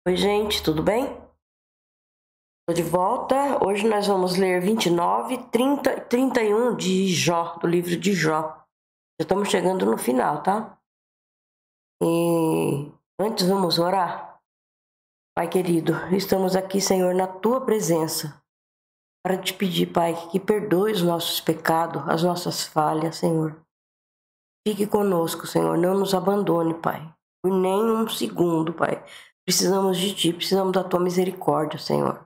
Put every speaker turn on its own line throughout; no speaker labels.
Oi, gente, tudo bem? Estou de volta. Hoje nós vamos ler 29, 30 e 31 de Jó, do livro de Jó. Já estamos chegando no final, tá? E antes vamos orar. Pai querido, estamos aqui, Senhor, na Tua presença, para te pedir, Pai, que perdoe os nossos pecados, as nossas falhas, Senhor. Fique conosco, Senhor, não nos abandone, Pai, por nem um segundo, Pai. Precisamos de Ti, precisamos da Tua misericórdia, Senhor.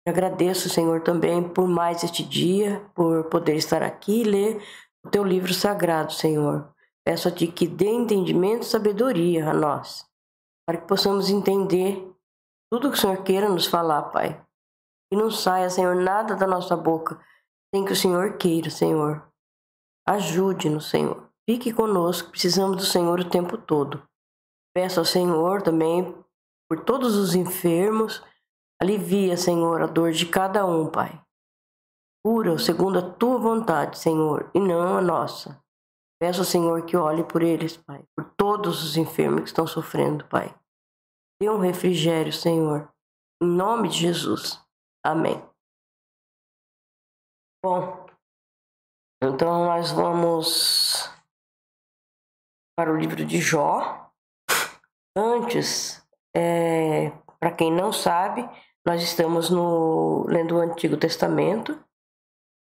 Agradeço, Senhor, também por mais este dia, por poder estar aqui e ler o Teu livro sagrado, Senhor. Peço a Ti que dê entendimento e sabedoria a nós, para que possamos entender tudo que o Senhor queira nos falar, Pai. Que não saia, Senhor, nada da nossa boca sem que o Senhor queira, Senhor. Ajude-nos, Senhor. Fique conosco, precisamos do Senhor o tempo todo. Peço ao Senhor também por todos os enfermos. Alivia, Senhor, a dor de cada um, Pai. Cura-o segundo a Tua vontade, Senhor, e não a nossa. Peço ao Senhor que olhe por eles, Pai, por todos os enfermos que estão sofrendo, Pai. Dê um refrigério, Senhor, em nome de Jesus. Amém. Bom, então nós vamos para o livro de Jó. Antes, para quem não sabe, nós estamos lendo o Antigo Testamento,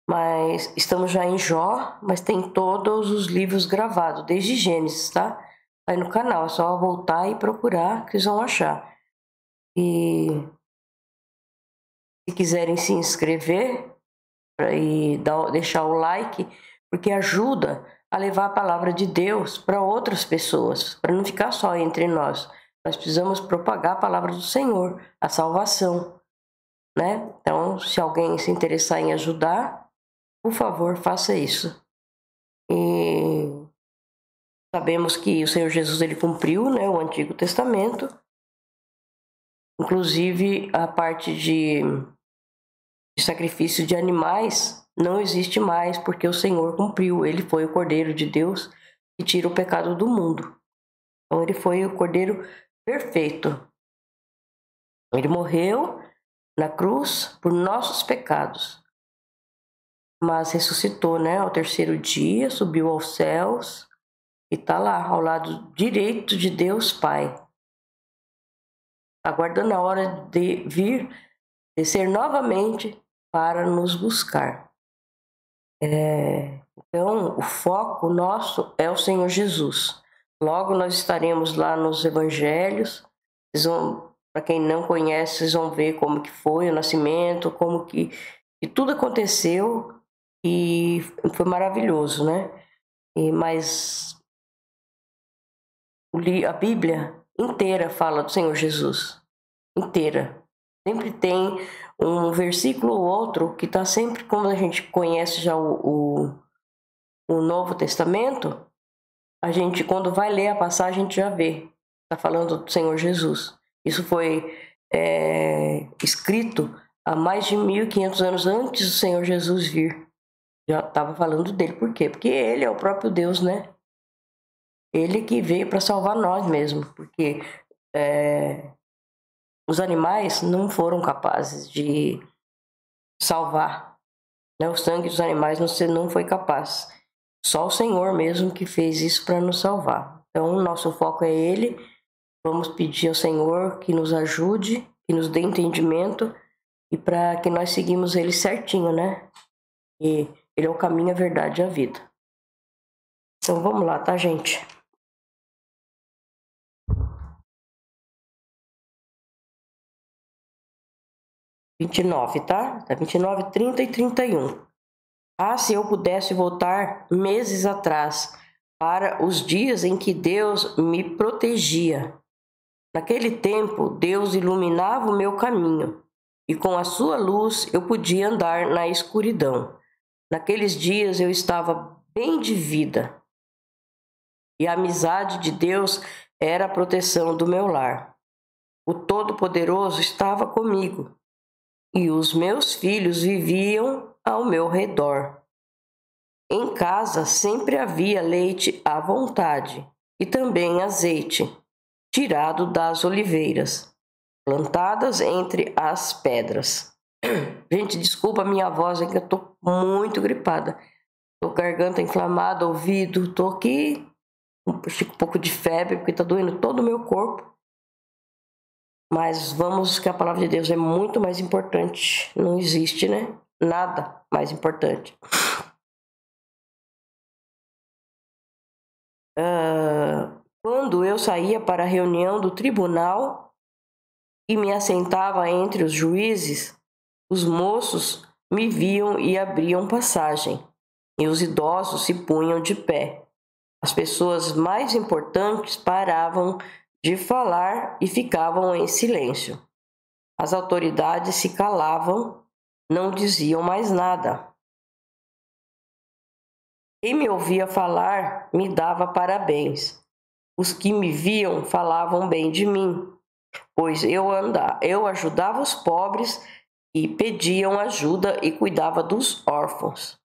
mas estamos já em Jó, mas tem todos os livros gravados, desde Gênesis, tá? Aí no canal, é só voltar e procurar que vocês vão achar. E se quiserem se inscrever e deixar o like, porque ajuda a levar a palavra de Deus para outras pessoas, para não ficar só entre nós. Nós precisamos propagar a palavra do Senhor, a salvação, né? Então, se alguém se interessar em ajudar, por favor, faça isso. E sabemos que o Senhor Jesus ele cumpriu, né, o Antigo Testamento. Inclusive, a parte de sacrifício de animais não existe mais, porque o Senhor cumpriu. Ele foi o Cordeiro de Deus que tira o pecado do mundo. Então, ele foi o Cordeiro perfeito. Ele morreu na cruz por nossos pecados. Mas ressuscitou, né, ao terceiro dia, subiu aos céus e está lá, ao lado direito de Deus Pai, aguardando a hora de vir, descer novamente para nos buscar. Então, o foco nosso é o Senhor Jesus. Logo nós estaremos lá nos evangelhos. Para quem não conhece, vocês vão ver como que foi o nascimento, como que tudo aconteceu. E foi maravilhoso, né? Mas a Bíblia inteira fala do Senhor Jesus. Inteira. Sempre tem um versículo ou outro que está sempre, como a gente conhece já o Novo Testamento, a gente, quando vai ler a passagem, a gente já vê. Está falando do Senhor Jesus. Isso foi escrito há mais de 1500 anos antes do Senhor Jesus vir. Já estava falando dele. Por quê? Porque ele é o próprio Deus, né? Ele que veio para salvar nós mesmos. Porque os animais não foram capazes de salvar. Né? O sangue dos animais não foi capaz. Só o Senhor mesmo que fez isso para nos salvar. Então, o nosso foco é Ele. Vamos pedir ao Senhor que nos ajude, que nos dê entendimento e para que nós seguimos Ele certinho, né? E Ele é o caminho, a verdade e a vida. Então vamos lá, tá, gente? Tá? 29, 30 e 31. Ah, se eu pudesse voltar meses atrás, para os dias em que Deus me protegia. Naquele tempo, Deus iluminava o meu caminho, e com a sua luz eu podia andar na escuridão. Naqueles dias eu estava bem de vida, e a amizade de Deus era a proteção do meu lar. O Todo-Poderoso estava comigo, e os meus filhos viviam ao meu redor. Em casa sempre havia leite à vontade, e também azeite. tirado das oliveiras, plantadas entre as pedras. Gente, desculpa a minha voz, é que eu tô muito gripada. Tô com a garganta inflamada, ouvido, tô aqui, um pouco de febre, porque tá doendo todo o meu corpo. Mas vamos, que a palavra de Deus é muito mais importante. Não existe, né? Nada mais importante. Quando eu saía para a reunião do tribunal e me assentava entre os juízes, os moços me viam e abriam passagem, e os idosos se punham de pé. As pessoas mais importantes paravam de falar e ficavam em silêncio. As autoridades se calavam, não diziam mais nada. Quem me ouvia falar me dava parabéns. Os que me viam falavam bem de mim, pois eu ajudava os pobres e pediam ajuda e cuidava dos órfãos,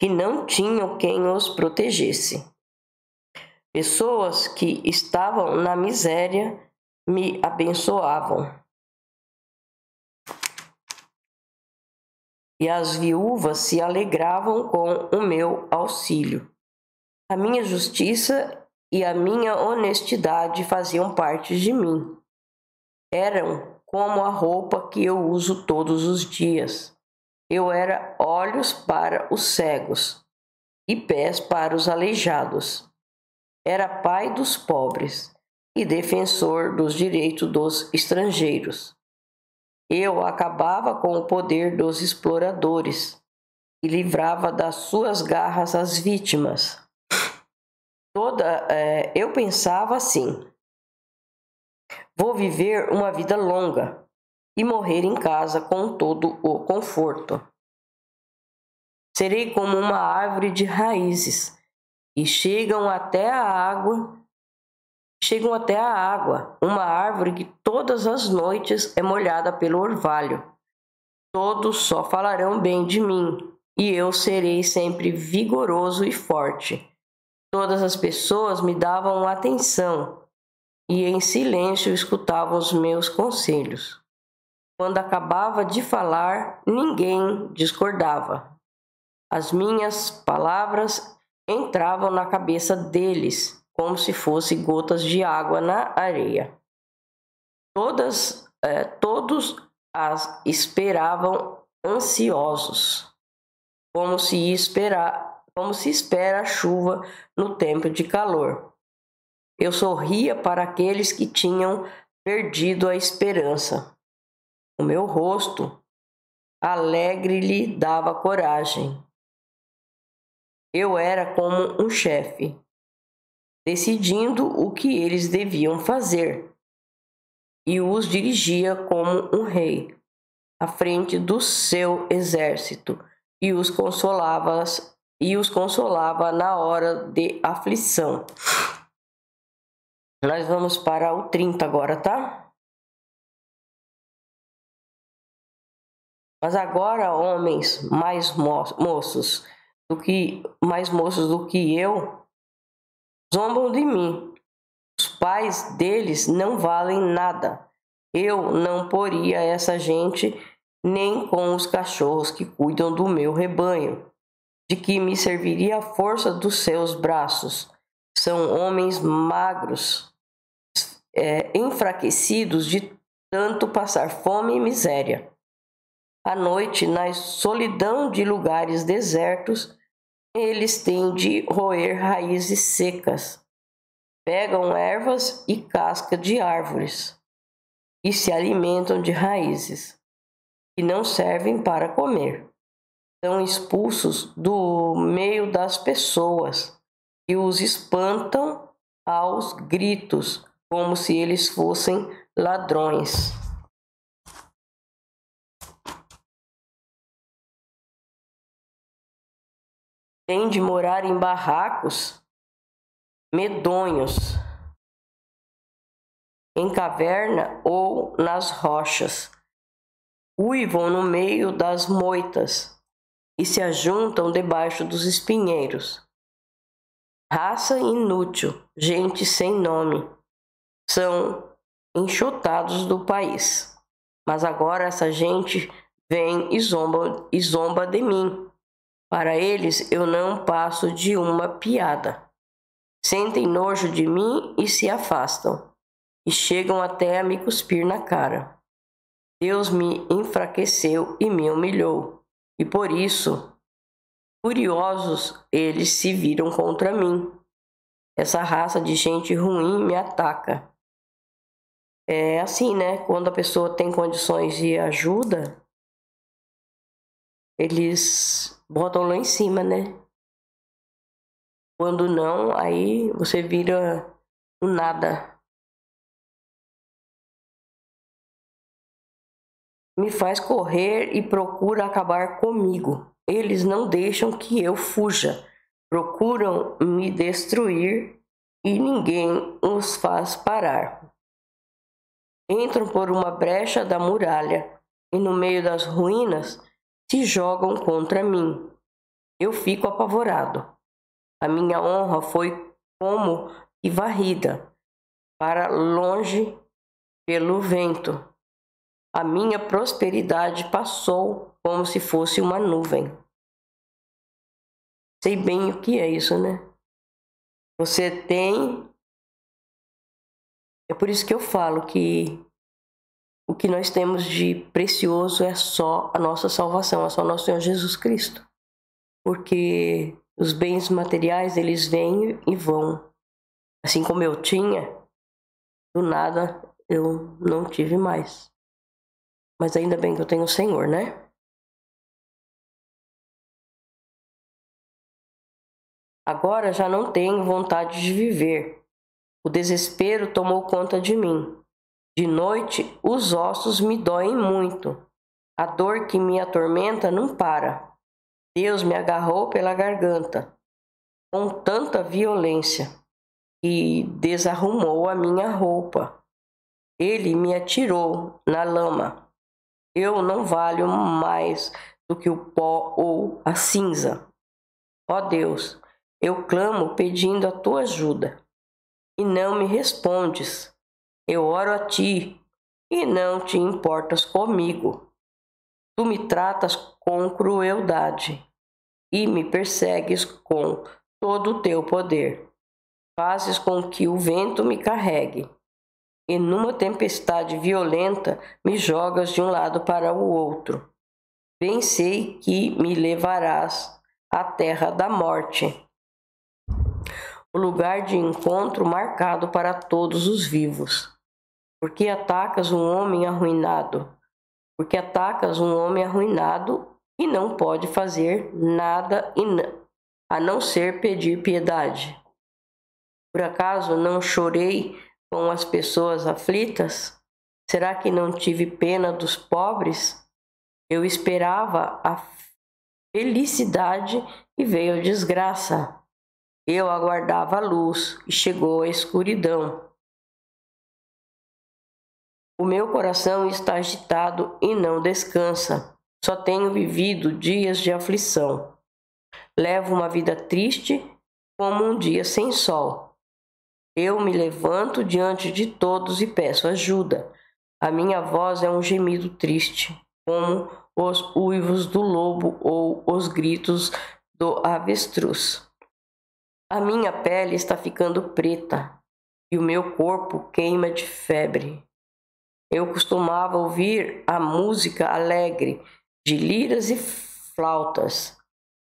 que não tinham quem os protegesse. Pessoas que estavam na miséria me abençoavam. E as viúvas se alegravam com o meu auxílio. A minha justiça e a minha honestidade faziam parte de mim. Eram como a roupa que eu uso todos os dias. Eu era olhos para os cegos e pés para os aleijados. Era pai dos pobres e defensor dos direitos dos estrangeiros. Eu acabava com o poder dos exploradores e livrava das suas garras as vítimas. Eu pensava assim: vou viver uma vida longa e morrer em casa com todo o conforto. Serei como uma árvore de raízes e chegam até a água, uma árvore que todas as noites é molhada pelo orvalho. Todos só falarão bem de mim, e eu serei sempre vigoroso e forte. Todas as pessoas me davam atenção e em silêncio escutavam os meus conselhos. Quando acabava de falar, ninguém discordava. As minhas palavras entravam na cabeça deles, como se fossem gotas de água na areia. Todos as esperavam ansiosos, como se espera a chuva no tempo de calor. Eu sorria para aqueles que tinham perdido a esperança. O meu rosto alegre lhe dava coragem. Eu era como um chefe, decidindo o que eles deviam fazer, e os dirigia como um rei, à frente do seu exército, e os consolava na hora de aflição. Nós vamos para o 30 agora, tá? Mas agora, homens mais moços do que eu, zombam de mim. Os pais deles não valem nada. Eu não poria essa gente nem com os cachorros que cuidam do meu rebanho. De que me serviria a força dos seus braços? São homens magros, enfraquecidos de tanto passar fome e miséria. À noite, na solidão de lugares desertos, eles têm de roer raízes secas. Pegam ervas e casca de árvores e se alimentam de raízes que não servem para comer. São expulsos do meio das pessoas e os espantam aos gritos, como se eles fossem ladrões. Têm de morar em barracos medonhos, em caverna ou nas rochas. Uivam no meio das moitas e se ajuntam debaixo dos espinheiros. Raça inútil, gente sem nome. são enxotados do país. Mas agora essa gente vem e zomba de mim. Para eles eu não passo de uma piada. Sentem nojo de mim e se afastam, e chegam até a me cuspir na cara. Deus me enfraqueceu e me humilhou, e por isso, furiosos, eles se viram contra mim. Essa raça de gente ruim me ataca. É assim, né? Quando a pessoa tem condições de ajuda, eles botam lá em cima, né? Quando não, aí você vira um nada. Me faz correr e procura acabar comigo. Eles não deixam que eu fuja. Procuram me destruir e ninguém os faz parar. Entram por uma brecha da muralha e no meio das ruínas se jogam contra mim. Eu fico apavorado. A minha honra foi como que varrida para longe pelo vento. A minha prosperidade passou como se fosse uma nuvem. Sei bem o que é isso, né? Você tem... É por isso que eu falo que o que nós temos de precioso é só a nossa salvação, é só o nosso Senhor Jesus Cristo. Porque os bens materiais, eles vêm e vão. Assim como eu tinha, do nada eu não tive mais. Mas ainda bem que eu tenho o Senhor, né? Agora já não tenho vontade de viver. O desespero tomou conta de mim. De noite, os ossos me doem muito. A dor que me atormenta não para. Deus me agarrou pela garganta, com tanta violência, e desarrumou a minha roupa. Ele me atirou na lama. Eu não valho mais do que o pó ou a cinza. Ó Deus, eu clamo pedindo a tua ajuda, e não me respondes. Eu oro a ti, e não te importas comigo. Tu me tratas com crueldade, e me persegues com todo o teu poder. Fazes com que o vento me carregue, e numa tempestade violenta me jogas de um lado para o outro. Bem sei que me levarás à terra da morte, o lugar de encontro marcado para todos os vivos. Porque atacas um homem arruinado? Porque atacas um homem arruinado e não pode fazer nada a não ser pedir piedade. Por acaso não chorei com as pessoas aflitas? Será que não tive pena dos pobres? Eu esperava a felicidade e veio a desgraça. Eu aguardava a luz e chegou a escuridão. O meu coração está agitado e não descansa. Só tenho vivido dias de aflição. Levo uma vida triste como um dia sem sol. Eu me levanto diante de todos e peço ajuda. A minha voz é um gemido triste, como os uivos do lobo ou os gritos do avestruz. A minha pele está ficando preta e o meu corpo queima de febre. Eu costumava ouvir a música alegre de liras e flautas,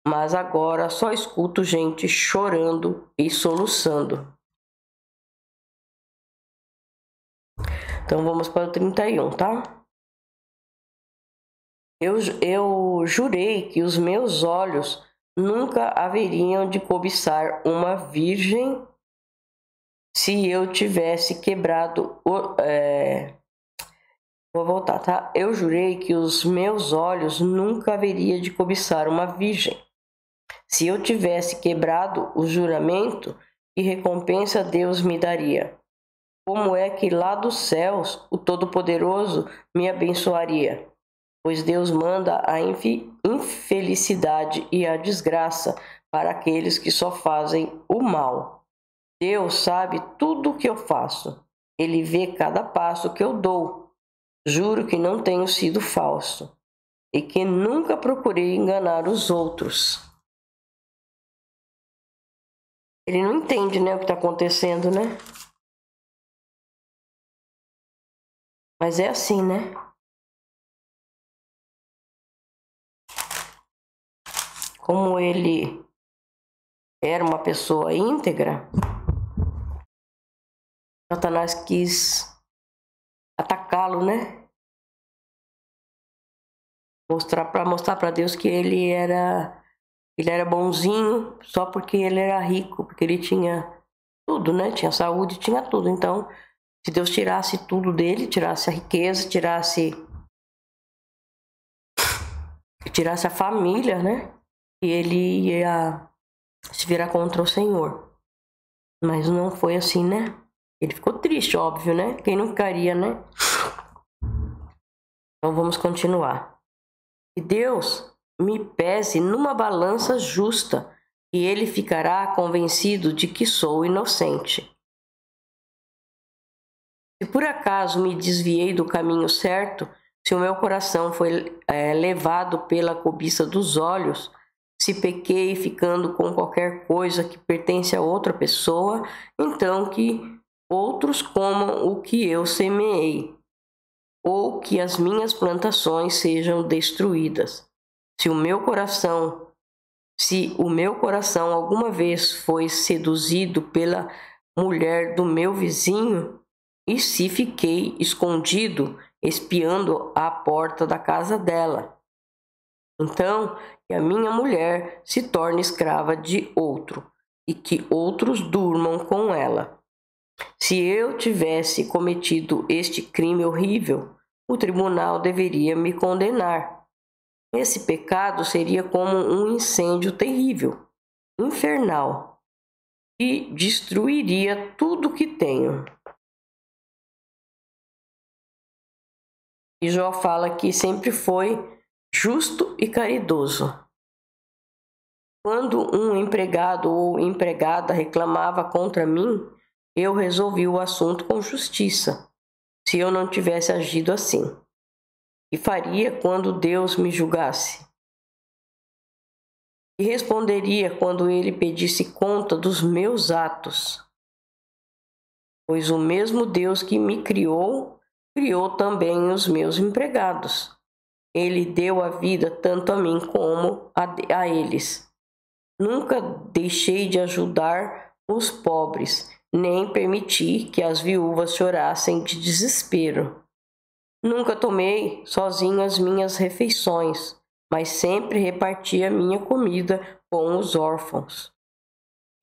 mas agora só escuto gente chorando e soluçando. Então vamos para o 31, tá? Eu jurei que os meus olhos nunca haveriam de cobiçar uma virgem se eu tivesse quebrado Vou voltar, tá? Eu jurei que os meus olhos nunca haveria de cobiçar uma virgem. Se eu tivesse quebrado o juramento, que recompensa Deus me daria? Como é que lá dos céus o Todo-Poderoso me abençoaria? Pois Deus manda a infelicidade e a desgraça para aqueles que só fazem o mal. Deus sabe tudo o que eu faço. Ele vê cada passo que eu dou. Juro que não tenho sido falso e que nunca procurei enganar os outros. Ele não entende, né, o que está acontecendo, né? Mas é assim, né? Como ele era uma pessoa íntegra, Satanás quis atacá-lo, né? Mostrar para Deus que ele era bonzinho só porque ele era rico, porque ele tinha tudo, né? Tinha saúde, tinha tudo. Então, se Deus tirasse tudo dele, tirasse a riqueza, tirasse a família, né? E ele ia se virar contra o Senhor. Mas não foi assim, né? Ele ficou triste, óbvio, né? Quem não ficaria, né? Então vamos continuar. Que Deus me pese numa balança justa, e ele ficará convencido de que sou inocente. Se por acaso me desviei do caminho certo, se o meu coração foi levado pela cobiça dos olhos, se pequei ficando com qualquer coisa que pertence a outra pessoa, então que outros comam o que eu semeei, ou que as minhas plantações sejam destruídas. Se o meu coração alguma vez foi seduzido pela mulher do meu vizinho, e se fiquei escondido, espiando a porta da casa dela, então que a minha mulher se torne escrava de outro, e que outros durmam com ela. Se eu tivesse cometido este crime horrível, o tribunal deveria me condenar. Esse pecado seria como um incêndio terrível, infernal, que destruiria tudo que tenho. E Jó fala que sempre foi justo e caridoso. Quando um empregado ou empregada reclamava contra mim, eu resolvi o assunto com justiça. Se eu não tivesse agido assim, que faria quando Deus me julgasse? E responderia quando ele pedisse conta dos meus atos? Pois o mesmo Deus que me criou também os meus empregados. Ele deu a vida tanto a mim como a eles. Nunca deixei de ajudar os pobres, nem permiti que as viúvas chorassem de desespero. Nunca tomei sozinho as minhas refeições, mas sempre reparti a minha comida com os órfãos.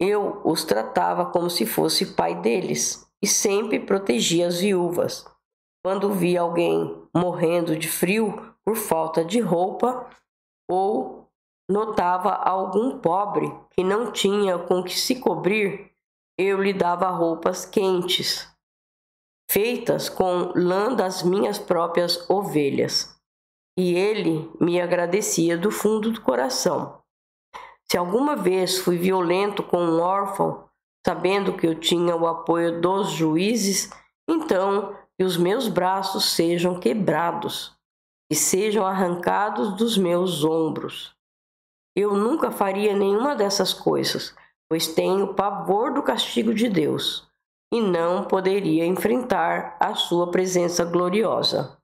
Eu os tratava como se fosse pai deles e sempre protegia as viúvas. Quando via alguém morrendo de frio por falta de roupa, ou notava algum pobre que não tinha com que se cobrir, eu lhe dava roupas quentes, feitas com lã das minhas próprias ovelhas, e ele me agradecia do fundo do coração. Se alguma vez fui violento com um órfão, sabendo que eu tinha o apoio dos juízes, então que os meus braços sejam quebrados e sejam arrancados dos meus ombros. Eu nunca faria nenhuma dessas coisas, pois tenho pavor do castigo de Deus e não poderia enfrentar a sua presença gloriosa.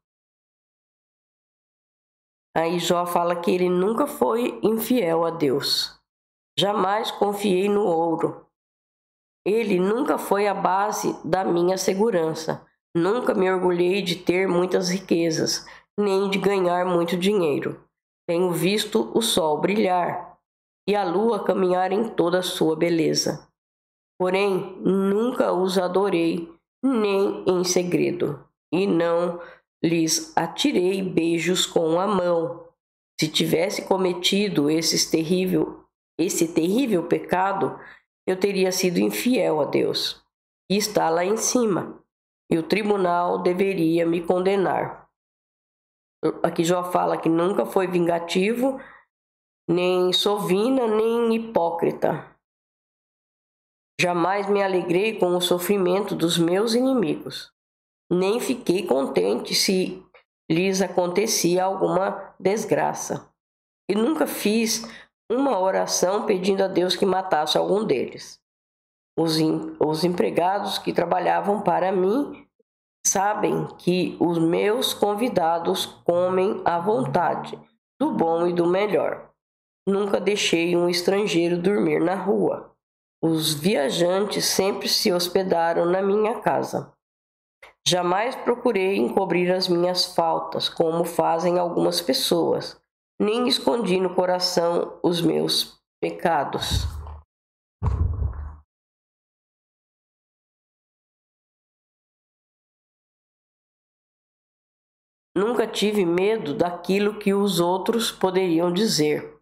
Aí Jó fala que ele nunca foi infiel a Deus. Jamais confiei no ouro. Ele nunca foi a base da minha segurança. Nunca me orgulhei de ter muitas riquezas, nem de ganhar muito dinheiro. Tenho visto o sol brilhar e a lua caminhar em toda a sua beleza. Porém, nunca os adorei, nem em segredo, e não lhes atirei beijos com a mão. Se tivesse cometido esse terrível pecado, eu teria sido infiel a Deus, e está lá em cima, e o tribunal deveria me condenar. Aqui Jó fala que nunca foi vingativo, nem sovina, nem hipócrita. Jamais me alegrei com o sofrimento dos meus inimigos, nem fiquei contente se lhes acontecia alguma desgraça. E nunca fiz uma oração pedindo a Deus que matasse algum deles. Os empregados que trabalhavam para mim sabem que os meus convidados comem à vontade, do bom e do melhor. Nunca deixei um estrangeiro dormir na rua. Os viajantes sempre se hospedaram na minha casa. Jamais procurei encobrir as minhas faltas, como fazem algumas pessoas, nem escondi no coração os meus pecados. Nunca tive medo daquilo que os outros poderiam dizer.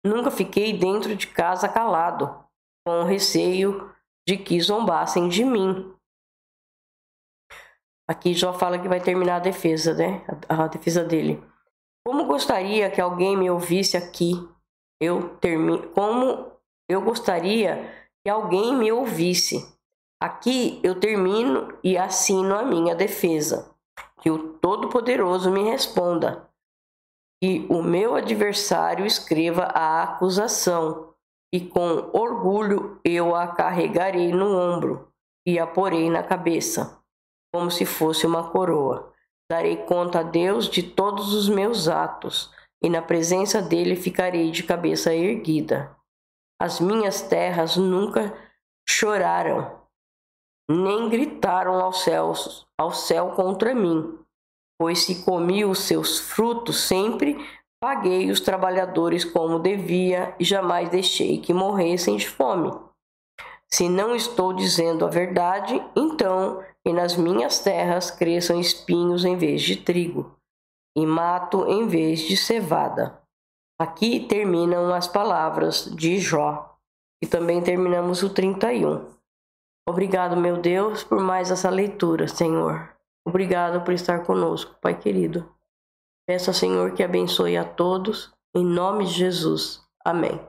Nunca fiquei dentro de casa calado, com receio de que zombassem de mim. Aqui Jó fala que vai terminar a defesa, né? A defesa dele. Como gostaria que alguém me ouvisse aqui. Como eu gostaria que alguém me ouvisse. Aqui eu termino e assino a minha defesa. Que o Todo-Poderoso me responda. Que o meu adversário escreva a acusação. E com orgulho eu a carregarei no ombro e a porei na cabeça, como se fosse uma coroa. Darei conta a Deus de todos os meus atos, e na presença dele ficarei de cabeça erguida. As minhas terras nunca choraram, nem gritaram ao céu contra mim, pois se comi os seus frutos sempre paguei os trabalhadores como devia e jamais deixei que morressem de fome. Se não estou dizendo a verdade, então que nas minhas terras cresçam espinhos em vez de trigo, e mato em vez de cevada. Aqui terminam as palavras de Jó, e também terminamos o 31. Obrigado, meu Deus, por mais essa leitura, Senhor. Obrigado por estar conosco, Pai querido. Peço ao Senhor que abençoe a todos, em nome de Jesus. Amém.